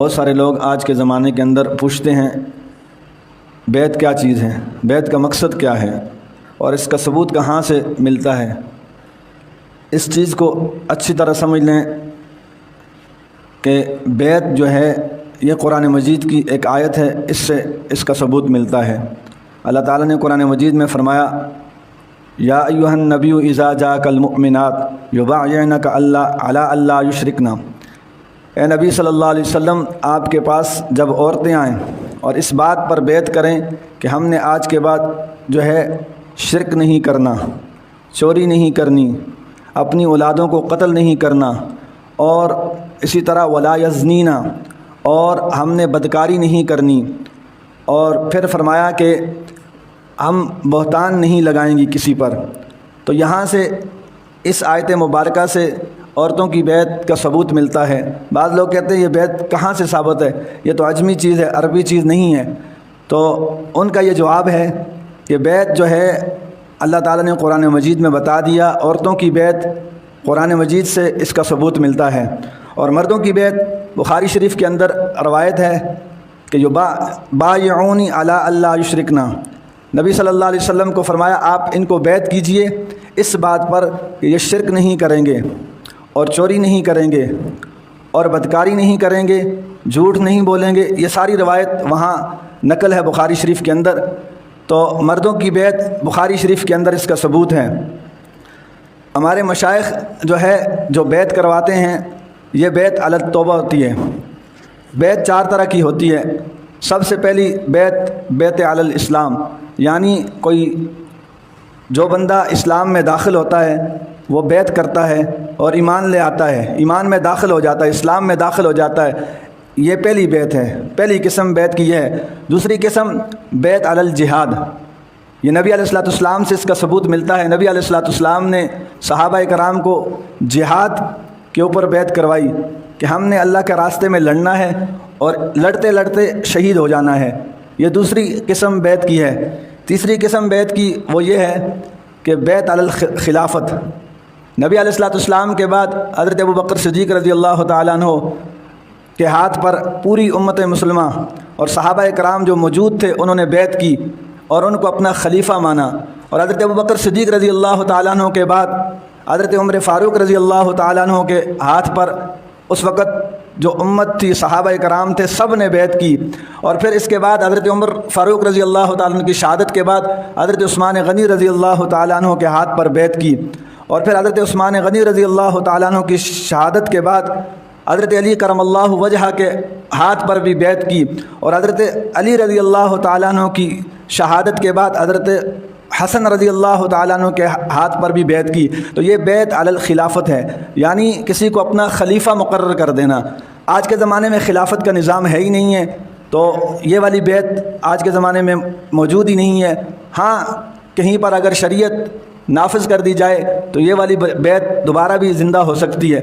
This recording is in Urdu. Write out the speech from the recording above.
بہت سارے لوگ آج کے زمانے کے اندر پوچھتے ہیں بیعت کیا چیز ہے، بیعت کا مقصد کیا ہے اور اس کا ثبوت کہاں سے ملتا ہے۔ اس چیز کو اچھی طرح سمجھ لیں کہ بیعت جو ہے یہ قرآن مجید کی ایک آیت ہے، اس سے اس کا ثبوت ملتا ہے۔ اللہ تعالیٰ نے قرآن مجید میں فرمایا یا ایھا النبی اذا جاءک المؤمنات یبایعنک علی الا یشرکن، اے نبی صلی اللہ علیہ وسلم آپ کے پاس جب عورتیں آئیں اور اس بات پر بیعت کریں کہ ہم نے آج کے بعد جو ہے شرک نہیں کرنا، چوری نہیں کرنی، اپنی اولادوں کو قتل نہیں کرنا، اور اسی طرح ولا یزنین، اور ہم نے بدکاری نہیں کرنی، اور پھر فرمایا کہ ہم بہتان نہیں لگائیں گی کسی پر۔ تو یہاں سے اس آیت مبارکہ سے عورتوں کی بیعت کا ثبوت ملتا ہے۔ بعض لوگ کہتے ہیں یہ بیعت کہاں سے ثابت ہے، یہ تو عجمی چیز ہے، عربی چیز نہیں ہے۔ تو ان کا یہ جواب ہے کہ بیعت جو ہے اللہ تعالیٰ نے قرآن مجید میں بتا دیا، عورتوں کی بیعت قرآن مجید سے اس کا ثبوت ملتا ہے، اور مردوں کی بیعت بخاری شریف کے اندر روایت ہے کہ جو بایعونی علی الا یشرکن، نبی صلی اللہ علیہ وسلم کو فرمایا آپ ان کو بیعت کیجئے اس بات پر کہ یہ شرک نہیں کریں گے، اور چوری نہیں کریں گے، اور بدکاری نہیں کریں گے، جھوٹ نہیں بولیں گے۔ یہ ساری روایت وہاں نقل ہے بخاری شریف کے اندر۔ تو مردوں کی بیعت بخاری شریف کے اندر اس کا ثبوت ہے۔ ہمارے مشائخ جو ہے جو بیعت کرواتے ہیں یہ بیعت علی التوبہ ہوتی ہے۔ بیعت چار طرح کی ہوتی ہے۔ سب سے پہلی بیعت علی الاسلام، یعنی کوئی جو بندہ اسلام میں داخل ہوتا ہے وہ بیعت کرتا ہے اور ایمان لے آتا ہے، ایمان میں داخل ہو جاتا ہے، اسلام میں داخل ہو جاتا ہے، یہ پہلی بیعت ہے، پہلی قسم بیعت کی یہ ہے۔ دوسری قسم بیعت علی الجہاد، یہ نبی علیہ الصلوۃ والسلام سے اس کا ثبوت ملتا ہے۔ نبی علیہ الصلوۃ والسلام نے صحابہ کرام کو جہاد کے اوپر بیعت کروائی کہ ہم نے اللہ کے راستے میں لڑنا ہے اور لڑتے لڑتے شہید ہو جانا ہے، یہ دوسری قسم بیعت کی ہے۔ تیسری قسم بیعت کی وہ یہ ہے کہ بیعت علی الخلافت، نبی علیہ الصلوۃ والسلام کے بعد حضرت ابوبکر صدیق رضی اللہ تعالیٰ عنہ کے ہاتھ پر پوری امت مسلمہ اور صحابہ کرام جو موجود تھے انہوں نے بیعت کی اور ان کو اپنا خلیفہ مانا، اور حضرت ابوبکر صدیق رضی اللہ تعالیٰ عنہ کے بعد حضرت عمر فاروق رضی اللہ تعالیٰ عنہ کے ہاتھ پر اس وقت جو امت تھی، صحابہ کرام تھے، سب نے بیعت کی۔ اور پھر اس کے بعد حضرت عمر فاروق رضی اللہ تعالیٰ عنہ کی شہادت کے بعد حضرت عثمان غنی رضی اللہ تعالیٰ عنہ کے ہاتھ پر بیعت کی، اور پھر حضرت عثمان غنی رضی اللہ تعالیٰ عنہ کی شہادت کے بعد حضرت علی کرم اللہ وجہ کے ہاتھ پر بھی بیعت کی، اور حضرت علی رضی اللہ تعالیٰ عنہ کی شہادت کے بعد حضرت حسن رضی اللہ تعالیٰ عنہ کے ہاتھ پر بھی بیعت کی۔ تو یہ بیعت علی الخلافت ہے، یعنی کسی کو اپنا خلیفہ مقرر کر دینا۔ آج کے زمانے میں خلافت کا نظام ہے ہی نہیں ہے، تو یہ والی بیعت آج کے زمانے میں موجود ہی نہیں ہے۔ ہاں کہیں پر اگر شریعت نافذ کر دی جائے تو یہ والی بیعت دوبارہ بھی زندہ ہو سکتی ہے۔